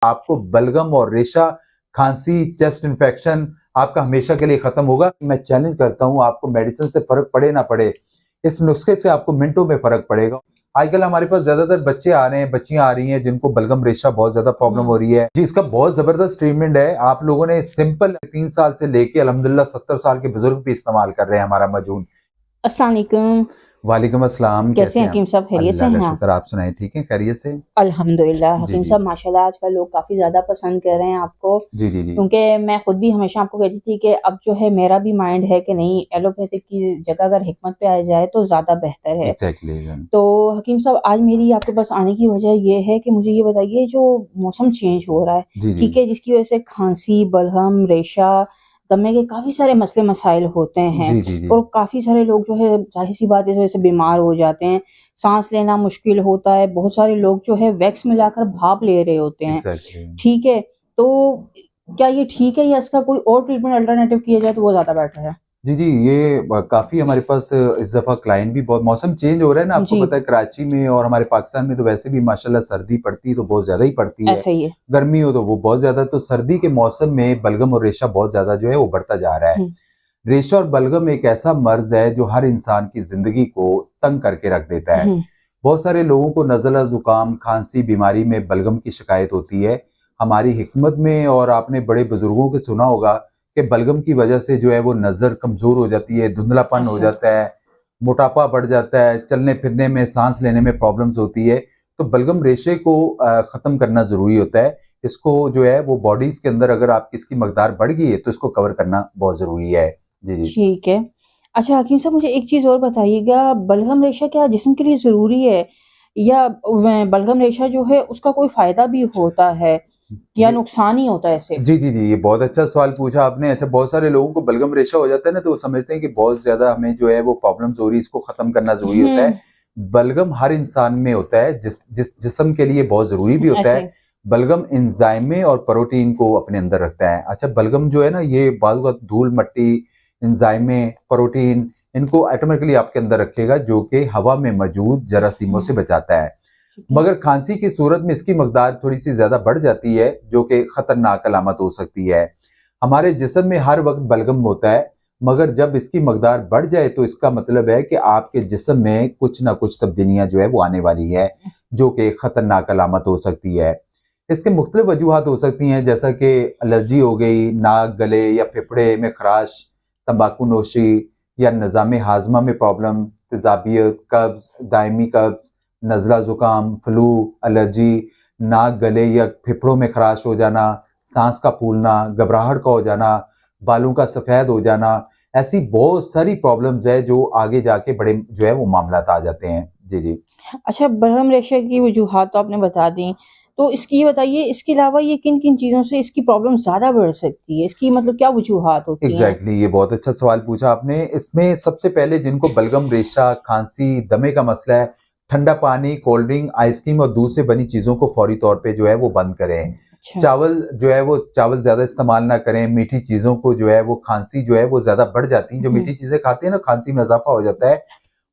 आपको बलगम और रेशा, खांसी, चेस्ट इन्फेक्शन आपका हमेशा के लिए खत्म होगा। मैं चैलेंज करता हूँ, आपको मेडिसिन से फर्क पड़े ना पड़े, इस नुस्खे से आपको मिनटों में फर्क पड़ेगा। आजकल हमारे पास ज्यादातर बच्चे आ रहे हैं, बच्चियां आ रही हैं जिनको बलगम रेशा बहुत ज्यादा प्रॉब्लम हो रही है जी। इसका बहुत जबरदस्त ट्रीटमेंट है। आप लोगों ने सिंपल 3 साल से लेके अल्हम्दुलिल्लाह 70 साल के बुजुर्ग भी इस्तेमाल कर रहे हैं हमारा मजून। अस्सलाम वालेकुम। वालेकुम अस्सलाम, कैसे कैसे हैं हैं आप? हकीम साहब, खैरियत से अल्लाह का हैं आप? शुक्र, आप सुनाएं, ठीक है, खैरियत से? अल्हम्दुलिल्लाह जी हकीम जी साहब, माशाल्लाह आजकल लोग काफ़ी ज़्यादा पसंद कर रहे हैं आपको, जी जी जी क्योंकि मैं खुद भी हमेशा आपको कहती थी कि अब जो है मेरा भी माइंड है कि नहीं, एलोपैथिक की जगह अगर हिकमत पे आ जाए तो ज़्यादा बेहतर है। एग्जैक्टली। तो हकीम साहब, आज मेरी आपके पास आने की वजह ये है कि मुझे ये बताइए, जो मौसम चेंज हो रहा है, जी जी ठीक है, जिसकी वजह से खांसी, बलहम, रेशा, दमे के काफ़ी सारे मसले मसाइल होते हैं जी जी जी और काफ़ी सारे लोग जो है ज़ाहिर-सी बात है इस वजह से बीमार हो जाते हैं। साँस लेना मुश्किल होता है, बहुत सारे लोग जो है वैक्स मिलाकर भाप ले रहे होते हैं, एग्जैक्टली। ठीक है? तो क्या ये ठीक है या इसका कोई और ट्रीटमेंट अल्टरनेटिव किया जाए तो वो ज़्यादा बेटर है? जी, जी, ये काफ़ी हमारे पास इस दफ़ा क्लाइंट भी बहुत, मौसम चेंज हो रहा है ना, आपको जी, पता है कराची में और हमारे पाकिस्तान में तो वैसे भी माशाल्लाह सर्दी पड़ती है तो बहुत ज़्यादा ही पड़ती है। ऐसा ही है। गर्मी हो तो वो बहुत ज़्यादा, तो सर्दी के मौसम में बलगम और रेशा बहुत ज़्यादा जो है वो बढ़ता जा रहा है। हुँ, रेशा और बलगम एक ऐसा मर्ज़ है जो हर इंसान की ज़िंदगी को तंग करके रख देता है। हुँ, बहुत सारे लोगों को नज़ला, ज़ुकाम, खाँसी बीमारी में बलगम की शिकायत होती है। हमारी हिकमत में और आपने बड़े बुज़ुर्गों के सुना होगा कि बलगम की वजह से जो है वो नज़र कमज़ोर हो जाती है, धुंधलापन हो ऐसा। जाता है, मोटापा बढ़ जाता है, चलने-फिरने में, साँस लेने में प्रॉब्लम्स होती है। तो बलगम रेशे को ख़त्म करना ज़रूरी होता है। इसको जो है वो बॉडीज़ के अंदर अगर आपकी इसकी मकदार बढ़ गई है तो इसको कवर करना बहुत ज़रूरी है। जी, जी। ठीक है। अच्छा हकीम साहब, मुझे एक चीज़ और बताइएगा, बलगम रेशा क्या जिस्म के लिए ज़रूरी है? या बलगम रेशा जो है उसका कोई फ़ायदा भी होता है या ये नुकसान ही होता है सिर्फ़? जी, जी, जी, ये बहुत अच्छा सवाल पूछा आपने। अच्छा, बहुत सारे लोगों को बलगम रेशा हो जाता है ना, तो वो समझते हैं कि बहुत ज़्यादा हमें जो है वो प्रॉब्लम्स हो रही है, इसको ख़त्म करना ज़रूरी होता है। हुँ, बलगम हर इंसान में होता है, जिस जिस्म के लिए बहुत ज़रूरी भी होता ऐसे। है। बलगम एंजाइमें और प्रोटीन को अपने अंदर रखता है। अच्छा, बलगम जो है ना, ये बाज़ औक़ात धूल-मट्टी, एंजाइमें, प्रोटीन, इनको ऑटोमेटिकली आपके अंदर रखेगा, जो कि हवा में मौजूद जरासीमों हुँ, से बचाता है। ठीक है। मगर खांसी की सूरत में इसकी मकदार थोड़ी-सी ज़्यादा बढ़ जाती है, जो कि खतरनाक अलामत हो सकती है। हमारे जिस्म में हर वक़्त बलगम होता है, मगर जब इसकी मकदार बढ़ जाए तो इसका मतलब है कि आपके जिस्म में कुछ न कुछ तब्दीलियाँ जो है वो आने वाली है, जो कि खतरनाक अलामत हो सकती है। इसके मुख्तलिफ वजूहात हो सकती हैं, जैसा कि एलर्जी हो गई, नाक, गले या फेफड़े में खराश, तंबाकू नोशी या निज़ाम हाज़मा में प्रॉब्लम, तेज़ाबियत, कब्ज़, दायमी कब्ज़, नज़ला ज़ुकाम, फ्लू, एलर्जी, नाक, गले या फेफड़ों में खराश हो जाना, सांस का फूलना, घबराहट का हो जाना, बालों का सफ़ेद हो जाना, ऐसी बहुत सारी प्रॉब्लम्स है जो आगे जाके बड़े जो है वो मामलात आ जाते हैं। जी, जी। अच्छा, बलगम रेशे की वजूहात तो आपने बता दी, तो इसकी ये बताइए, इसके अलावा ये किन-किन चीज़ों से इसकी प्रॉब्लम ज़्यादा बढ़ सकती है? इसकी मतलब क्या वजूहात होती हैं? एग्ज़ैक्टली, ये बहुत अच्छा सवाल पूछा आपने। इसमें सबसे पहले जिनको बलगम, रेशा, खाँसी, दमे का मसला है, ठंडा पानी, कोल्ड ड्रिंक, आइसक्रीम और दूध से बनी चीज़ों को फ़ौरी तौर पे जो है वो बंद करें। अच्छा। चावल जो है वो चावल ज़्यादा इस्तेमाल ना करें, मीठी चीज़ों को जो है वो खाँसी जो है वो ज़्यादा बढ़ जाती है। जो हुँ, मीठी चीज़ें खाते हैं ना, खाँसी में इज़ाफ़ा हो जाता है।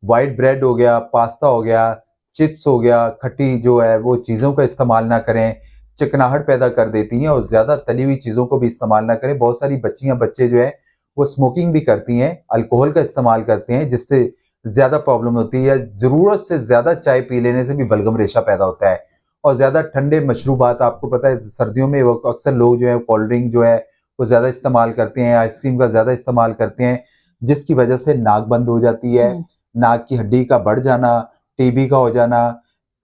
व्हाइट ब्रेड हो गया, पास्ता हो गया, चिप्स हो गया, खट्टी जो है वो चीज़ों का इस्तेमाल ना करें, चिकनाहट पैदा कर देती हैं, और ज़्यादा तली हुई चीज़ों को भी इस्तेमाल ना करें। बहुत सारी बच्चियाँ, बच्चे जो हैं वो स्मोकिंग भी करती हैं, अल्कोहल का इस्तेमाल करते हैं, जिससे ज़्यादा प्रॉब्लम होती है, या ज़रूरत से ज़्यादा चाय पी लेने से भी बलगम रेशा पैदा होता है। और ज़्यादा ठंडे मशरूबात, आपको पता है सर्दियों में वो अक्सर लोग जो है कोल्ड ड्रिंक जो है वो ज़्यादा इस्तेमाल करते हैं, आइसक्रीम का ज़्यादा इस्तेमाल करते हैं, जिसकी वजह से नाक बंद हो जाती है, हुँ। नाक की हड्डी का बढ़ जाना, टीबी का हो जाना,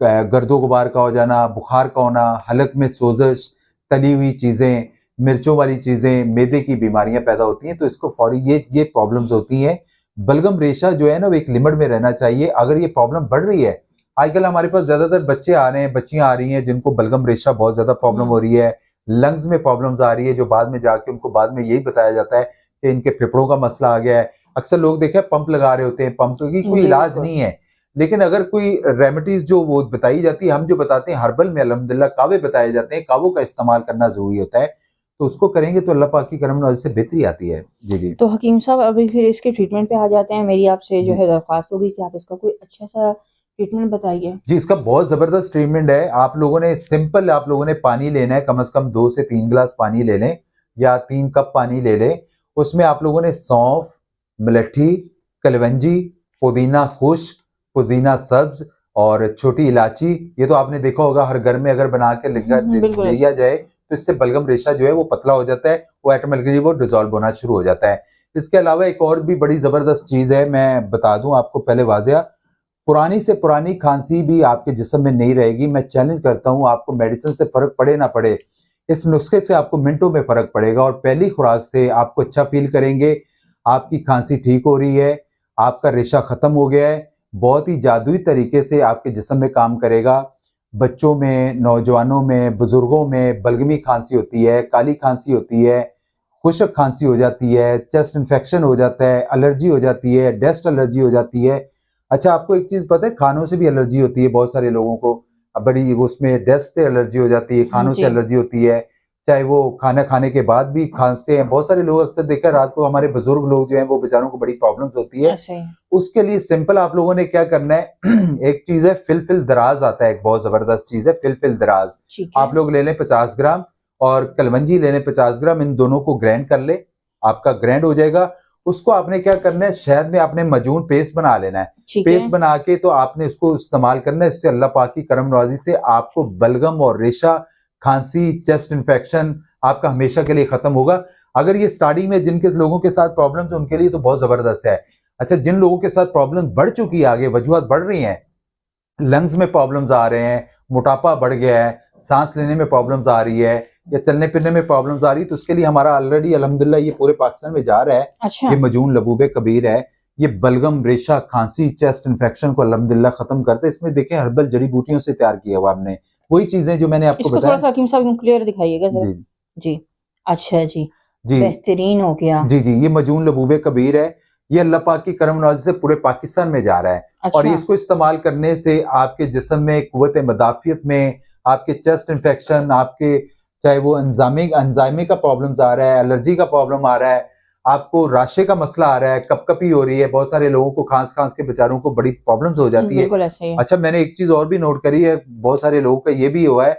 गर्दो गुबार का हो जाना, बुखार का होना, हलक में सोजश, तली हुई चीज़ें, मिर्चों वाली चीज़ें, मैदे की बीमारियाँ पैदा होती हैं, तो इसको फ़ौरी ये प्रॉब्लम्स होती हैं। बलगम रेशा जो है ना वो एक लिमिट में रहना चाहिए। अगर ये प्रॉब्लम बढ़ रही है, आजकल हमारे पास ज़्यादातर बच्चे आ रहे हैं, बच्चियाँ आ रही हैं जिनको बलगम रेशा बहुत ज़्यादा प्रॉब्लम हुँ, हो रही है, लंग्स में प्रॉब्लम्स आ रही है, जो बाद में जाके उनको बाद में यही बताया जाता है कि इनके फेफड़ों का मसला आ गया है। अक्सर लोग देखे पंप लगा रहे होते हैं, पंप की कोई जी इलाज बिल्कुल। नहीं है। लेकिन अगर कोई रेमेडीज़ जो वो बताई जाती है, हम जो बताते हैं हर्बल में अल्हम्दुलिल्लाह कावे बताए जाते हैं, कावों का इस्तेमाल करना ज़रूरी होता है। तो उसको करेंगे तो अल्लाह पाक की करम नवाज़ी से बेहतरी आती है। जी, जी। तो हकीम साहब, अभी फिर इसके ट्रीटमेंट पे आ जाते हैं। मेरी आपसे जो जी। है दरख्वास्त होगी कि आप इसका कोई अच्छा-सा ट्रीटमेंट बताइए। जी, इसका बहुत ज़बरदस्त ट्रीटमेंट है। आप लोगों ने सिंपल आप लोगों ने पानी लेना है, कम से कम 2 से 3 गिलास पानी ले लें या 3 कप पानी ले लें। उसमें आप लोगों ने सौंफ, मुलट्ठी, कलवंजी, पुदीना खुश्क, पुदीना सब्ज़ और छोटी इलायची, ये तो आपने देखा होगा हर घर में अगर बना के बिल्कुल लिया ऐसे। जाए, तो इससे बलगम रेशा जो है वो पतला हो जाता है, वो ऑटोमेटिकली वो डिज़ॉल्व होना शुरू हो जाता है। इसके अलावा एक और भी बड़ी ज़बरदस्त चीज़ है, मैं बता दूँ आपको पहले वाज़िया, पुरानी से पुरानी खांसी भी आपके जिस्म में नहीं रहेगी। मैं चैलेंज करता हूँ, आपको मेडिसिन से फ़र्क पड़े ना पड़े, इस नुस्खे से आपको मिनटों में फ़र्क पड़ेगा और पहली खुराक से आपको अच्छा फ़ील करेंगे। आपकी खांसी ठीक हो रही है, आपका रेशा ख़त्म हो गया है, बहुत ही जादुई तरीके से आपके जिस्म में काम करेगा। बच्चों में, नौजवानों में, बुज़ुर्गों में बलगमी खांसी होती है, काली खांसी होती है, खुश्क खांसी हो जाती है, चेस्ट इन्फेक्शन हो जाता है, एलर्जी हो जाती है, डस्ट एलर्जी हो जाती है। अच्छा, आपको एक चीज़ पता है, खानों से भी एलर्जी होती है बहुत सारे लोगों को। बड़ी उसमें डस्ट से एलर्जी हो जाती है, खानों से जी। एलर्जी होती है, चाहे वो खाना खाने के बाद भी खाँसते हैं। बहुत सारे लोग अक्सर देखा है रात को हमारे बुज़ुर्ग लोग जो हैं वो बेचारों को बड़ी प्रॉब्लम्स होती है। ऐसे ही। उसके लिए सिंपल आप लोगों ने क्या करना है एक चीज़ है फिल दराज़ आता है, एक बहुत ज़बरदस्त चीज़ है फिल दराज़। ठीक है। आप लोग ले लें 50 ग्राम और कलवंजी ले लें 50 ग्राम, इन दोनों को ग्राइंड कर लें, आपका ग्राइंड हो जाएगा। उसको आपने क्या करना है, शहद में आपने मजून पेस्ट बना लेना है। ठीक पेस्ट है। बना के तो आपने उसको इस्तेमाल करना है, इससे अल्लाह पाक की करम नवाज़ी से आपको बलगम और रेशा, खाँसी, चेस्ट इन्फेक्शन आपका हमेशा के लिए खत्म होगा। अगर ये स्टार्टिंग में जिनके लोगों के साथ प्रॉब्लम्स है उनके लिए तो बहुत ज़बरदस्त है। अच्छा, जिन लोगों के साथ प्रॉब्लम बढ़ चुकी है, आगे वजूहत बढ़ रही हैं, लंग्स में प्रॉब्लम्स आ रहे हैं, मोटापा बढ़ गया है, सांस लेने में प्रॉब्लम्स आ रही है या चलने फिरने में प्रॉब्लम्स आ रही है, तो उसके लिए हमारा ऑलरेडी अल्हम्दुलिल्लाह ये पूरे पाकिस्तान में जा रहा है। अच्छा। ये मजून लबूबे कबीर है, ये बलगम रेशा खांसी चेस्ट इन्फेक्शन को अल्हम्दुलिल्लाह खत्म करता है। इसमें देखें हर्बल जड़ी बूटियों से तैयार किया हुआ हमने, वही चीजें जो मैंने आपको इसको बताया। थोड़ा-सा हकीम साहब क्लियर दिखाइएगा ज़रा। जी जी। अच्छा जी। जी बेहतरीन हो गया। जी, ये मजून लबूबे कबीर है। ये अल्लाह पाक की करम नवाज़ी से पूरे पाकिस्तान में जा रहा है और अच्छा। इसको इस्तेमाल करने से आपके जिस्म में कुव्वत मदाफ़ियत में, आपके चेस्ट इन्फेक्शन, आपके चाहे वो एंजाइमी का प्रॉब्लम्स आ रहा है, एलर्जी का प्रॉब्लम आ रहा है, आपको राशे का मसला आ रहा है, कपकपी हो रही है, बहुत सारे लोगों को खाँस-खाँस के बेचारों को बड़ी प्रॉब्लम्स हो जाती है। बिल्कुल ऐसे ही है। अच्छा, मैंने एक चीज़ और भी नोट करी है, बहुत सारे लोगों का ये भी हुआ है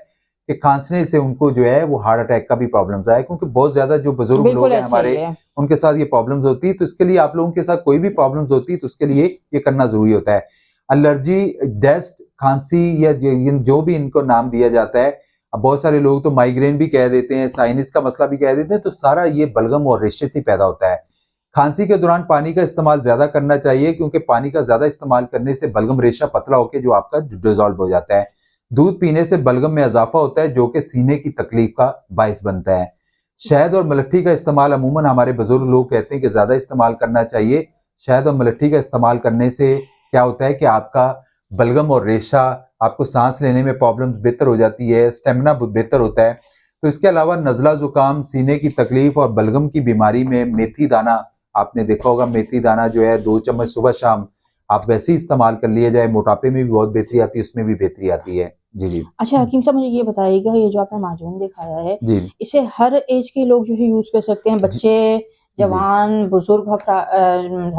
कि खाँसने से उनको जो है वो हार्ट अटैक का भी प्रॉब्लम्स आया है, क्योंकि बहुत ज़्यादा जो बुज़ुर्ग बिल्कुल लोग हैं ऐसे ही हमारे, है। उनके साथ ये प्रॉब्लम्स होती है। तो इसके लिए आप लोगों के साथ कोई भी प्रॉब्लम्स होती है तो उसके लिए ये करना ज़रूरी होता है। एलर्जी, डस्ट, खाँसी या जो भी इनको नाम दिया जाता है, अब बहुत सारे लोग तो माइग्रेन भी कह देते हैं, साइनस का मसला भी कह देते हैं, तो सारा ये बलगम और रेशे से पैदा होता है। खाँसी के दौरान पानी का इस्तेमाल ज़्यादा करना चाहिए, क्योंकि पानी का ज़्यादा इस्तेमाल करने से बलगम रेशा पतला होके जो आपका डिसॉल्व हो जाता है। दूध पीने से बलगम में इजाफा होता है, जो कि सीने की तकलीफ का बाइस बनता है। शहद और मलट्ठी का इस्तेमाल अमूमन हमारे बुजुर्ग लोग कहते हैं कि ज़्यादा इस्तेमाल करना चाहिए। शहद और मलट्ठी का इस्तेमाल करने से क्या होता है कि आपका बलगम और रेशा, आपको सांस लेने में प्रॉब्लम बेहतर हो जाती है, स्टेमिना बेहतर होता है। तो इसके अलावा नज़ला ज़ुकाम, सीने की तकलीफ और बलगम की बीमारी में मेथी दाना, आपने देखा होगा मेथी दाना जो है 2 चम्मच सुबह शाम आप वैसे ही इस्तेमाल कर लिया जाए, मोटापे में भी बहुत बेहतरी आती है, उसमें भी बेहतरी आती है। जी, जी। अच्छा हकीम साहब मुझे ये बताइएगा, ये जो आपने माजून दिखाया है, जी, इसे हर ऐज के लोग जो है यूज़ कर सकते हैं? जी, बच्चे, जी। जवान, बुज़ुर्ग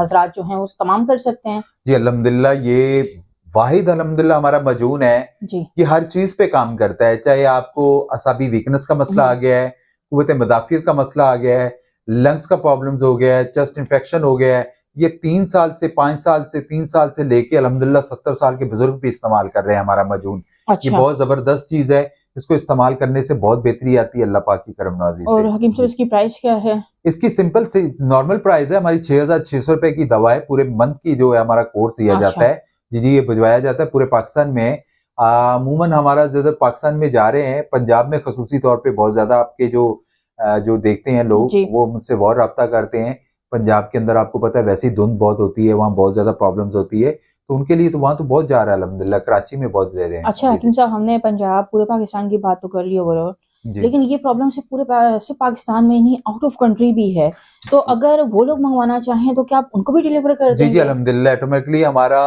हज़रात जो हैं वो तमाम कर सकते हैं? जी, अल्हम्दुलिल्लाह ये वाहिद अल्हम्दुलिल्लाह हमारा मजून है, जी। ये हर चीज़ पे काम करता है। चाहे आपको असाबी वीकनेस का मसला आ हुँ। गया है, कुव्वत मदाफ़ियत का मसला आ गया है, लंग्स का प्रॉब्लम्स हो गया है, चेस्ट इन्फेक्शन हो गया है, ये 3 साल से 5 साल से 3 साल से लेके अल्हम्दुलिल्लाह 70 साल के बुजुर्ग भी इस्तेमाल कर रहे हैं हमारा मजून। ये अच्छा। बहुत ज़बरदस्त चीज़ है, इसको इस्तेमाल करने से बहुत बेहतरी आती है अल्लाह पाक की करम नवाज़ी और से। हकीम साहब जी। इसकी प्राइस क्या है? इसकी सिंपल सी नॉर्मल प्राइस है हमारी, 6,600 रुपए की दवा है, पूरे मंथ की जो है हमारा कोर्स दिया जाता अच्छा। है। जी, जी, ये भिजवाया जाता है पूरे पाकिस्तान में। अमूमन हमारा ज़्यादा पाकिस्तान में जा रहे हैं, पंजाब में खसूसी तौर पे बहुत ज़्यादा आपके जो देखते हैं लोग, जी। वो मुझसे बहुत राब्ता करते हैं। पंजाब के अंदर आपको पता है वैसे ही धुंध बहुत होती है, वहाँ बहुत ज़्यादा प्रॉब्लम्स होती है, तो उनके लिए तो वहाँ तो बहुत जा रहा है अल्हम्दुलिल्लाह, कराची में बहुत ले रहे हैं। अच्छा जी, हकीम जी। साहब, हमने पंजाब, पूरे पाकिस्तान की बात तो कर ली ओवरऑल, जी। लेकिन ये प्रॉब्लम सिर्फ़ पाकिस्तान में ही नहीं, आउट ऑफ कंट्री भी है। तो अगर वो लोग मँगवाना चाहें तो क्या आप उनको भी डिलीवर कर जी, जी, देंगे? अल्हम्दुलिल्लाह ऑटोमेटिकली हमारा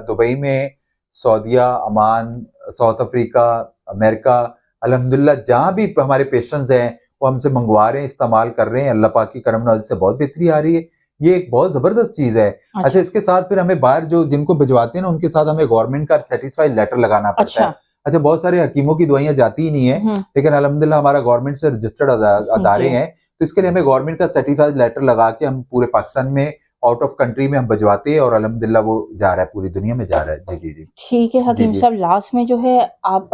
दुबई में, सऊदीया, अमान, साउथ अफ्रीका, अमेरिका, अल्हम्दुलिल्लाह जहाँ भी हमारे पेशेंट्स हैं, वो हमसे मंगवा रहे हैं, इस्तेमाल कर रहे हैं। अल्लाह पाक की करम नवाज़ी से बहुत बेहतरी आ रही है। ये एक बहुत जबरदस्त चीज है। अच्छा, अच्छा, इसके साथ फिर हमें बाहर जो जिनको भिजवाते हैं ना, उनके साथ हमें गवर्नमेंट का सेटिस्फाइड लेटर लगाना पड़ता है। अच्छा। अच्छा, बहुत सारे हकीमों की दवाइयां जाती ही नहीं है, हुँ, लेकिन अल्हम्दुलिल्लाह हमारा गवर्नमेंट से रजिस्टर्ड अदारे जी। हैं, तो इसके लिए हमें गवर्नमेंट का सर्टिफाइड लेटर लगा के हम पूरे पाकिस्तान में, आउट ऑफ कंट्री में हम भिजवाते हैं, और अल्हम्दुलिल्लाह वो जा रहा है, पूरी दुनिया में जा रहा है। जी, जी, जी। ठीक है जी, हकीम जी। साहब, लास्ट में जो है आप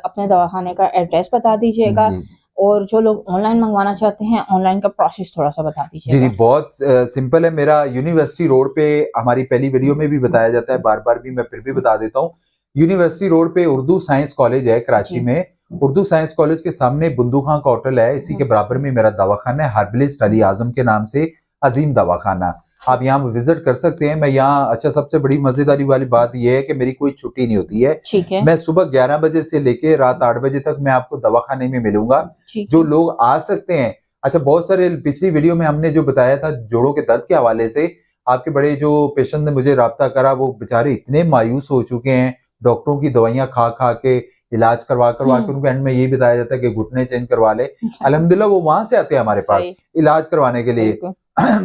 अपने दवाखाने का एड्रेस बता दीजिएगा, जी। और जो लोग ऑनलाइन मंगवाना चाहते हैं, ऑनलाइन का प्रोसेस थोड़ा-सा बता जी, जी, दीजिएगा। बहुत सिंपल है। मेरा यूनिवर्सिटी रोड पे, हमारी पहली वीडियो में भी बताया जाता है, बार-बार भी मैं फिर भी बता देता हूँ। यूनिवर्सिटी रोड पे उर्दू साइंस कॉलेज है कराची जी। में। उर्दू साइंस कॉलेज के सामने बंदू खां का होटल है, इसी के बराबर में मेरा दवाखाना है, हर्बलिस्ट अली आज़म के नाम से, अज़ीम दवाखाना। आप यहाँ विज़िट कर सकते हैं। मैं यहाँ, अच्छा, सबसे बड़ी मज़ेदारी वाली बात ये है कि मेरी कोई छुट्टी नहीं होती है। ठीक है, मैं सुबह 11 बजे से लेके रात 8 बजे तक मैं आपको दवाखाने में मिलूँगा। ठीक जो है। लोग आ सकते हैं, अच्छा, बहुत सारे पिछली वीडियो में हमने जो बताया था जोड़ों के दर्द के हवाले से, आपके बड़े जो पेशेंट ने मुझे राब्ता करा, वो बेचारे इतने मायूस हो चुके हैं, डॉक्टरों की दवाइयाँ खा-खा के, इलाज करवा-करवा के, हुँ, उनको एंड में यही बताया जाता है कि घुटने चेंज करवा ले। अल्हम्दुलिल्लाह वो वहाँ से आते हैं हमारे पास सही, इलाज करवाने के लिए। बिल्कुल।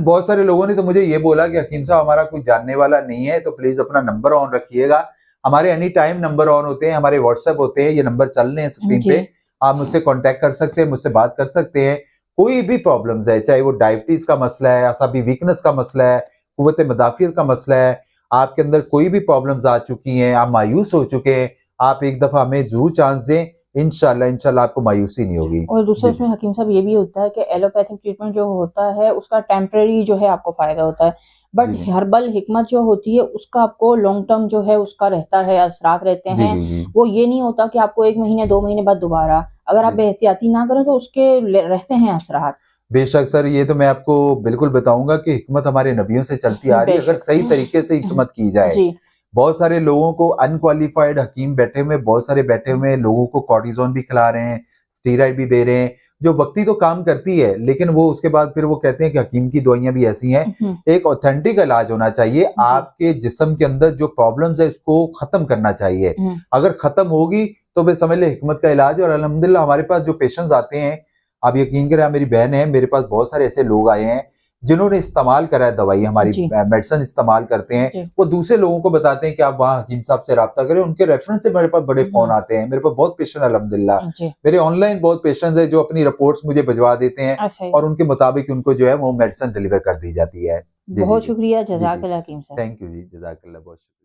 बहुत सारे लोगों ने तो मुझे ये बोला कि हकीम साहब हमारा कोई जानने वाला नहीं है, तो प्लीज़ अपना नंबर ऑन रखिएगा। हमारे एनी टाइम नंबर ऑन होते हैं, हमारे व्हाट्सएप होते हैं, ये नंबर चल रहे हैं स्क्रीन जी, पे। आप मुझसे कॉन्टैक्ट कर सकते हैं, मुझसे बात कर सकते हैं। कोई भी प्रॉब्लम्स है, चाहे वो डायबिटीज का मसला है, असाबी वीकनेस का मसला है, कुव्वत मदाफियत का मसला है, आपके अंदर कोई भी प्रॉब्लम्स आ चुकी हैं, आप मायूस हो चुके हैं, आप एक दफा हमें जरूर चांस दें। इंशाल्लाह इंशाल्लाह आपको मायूसी नहीं होगी। और दूसरा जी, उसमें जी। हकीम साहब ये भी होता है कि एलोपैथिक ट्रीटमेंट जो होता है, उसका टेम्परेरी जो है आपको फ़ायदा होता है। But ji, ji. हर्बल हिकमत जो होती है, उसका आपको लॉन्ग टर्म जो है उसका रहता है, असरात रहते जी, हैं। जी, जी। वो ये नहीं होता कि आपको 1 महीने, 2 महीने बाद दोबारा, अगर आप जी। एहतियाती ना करें तो उसके ल रहते हैं असरात। बेशक सर, ये तो मैं आपको बिल्कुल बताऊँगा कि हिकमत हमारे नबियों से चलती आ रही है, अगर बेशक। सही तरीके से हिकमत की जाए। जी। बहुत सारे लोगों को अनक्वालिफाइड हकीम बैठे हुए, बहुत सारे बैठे हुए हैं, लोगों को कॉर्टिज़ोन भी खिला रहे हैं, स्टेरॉइड भी दे रहे हैं, जो वक़्ती तो काम करती है, लेकिन वो उसके बाद फिर वो कहते हैं कि हकीम की दवाइयाँ भी ऐसी हैं। हुँ, एक ऑथेंटिक इलाज होना चाहिए, जी। आपके जिस्म के अंदर जो प्रॉब्लम्स है, इसको ख़त्म करना चाहिए। हुँ, अगर ख़त्म होगी, तो फिर समझ लें हिकमत का इलाज है। और अल्हम्दुलिल्लाह हमारे पास जो पेशेंट्स आते हैं, आप यकीन करें, आप मेरी बहन है, मेरे पास बहुत सारे ऐसे लोग आए हैं, जिन्होंने इस्तेमाल करा है दवाई, हमारी जी, मेडिसिन इस्तेमाल करते हैं। जी। वो दूसरे लोगों को बताते हैं कि आप वहाँ हकीम साहब से राब्ता करें, उनके रेफरेंस से मेरे पास बड़े फ़ोन हुँ, आते हैं। मेरे पास बहुत पेशेंट अल्हम्दुलिल्लाह, जी। मेरे ऑनलाइन बहुत पेशेंट्स हैं जो अपनी रिपोर्ट्स मुझे भिजवा देते हैं, अच्छा जी। और उनके मुताबिक उनको जो है वो मेडिसिन डिलीवर कर दी जाती है। जी, जी, बहुत जी। शुक्रिया, जी, जी। जज़ाकल्लाह हकीम साहब। थैंक यू जी, जज़ाकल्लाह, बहुत शुक्रिया।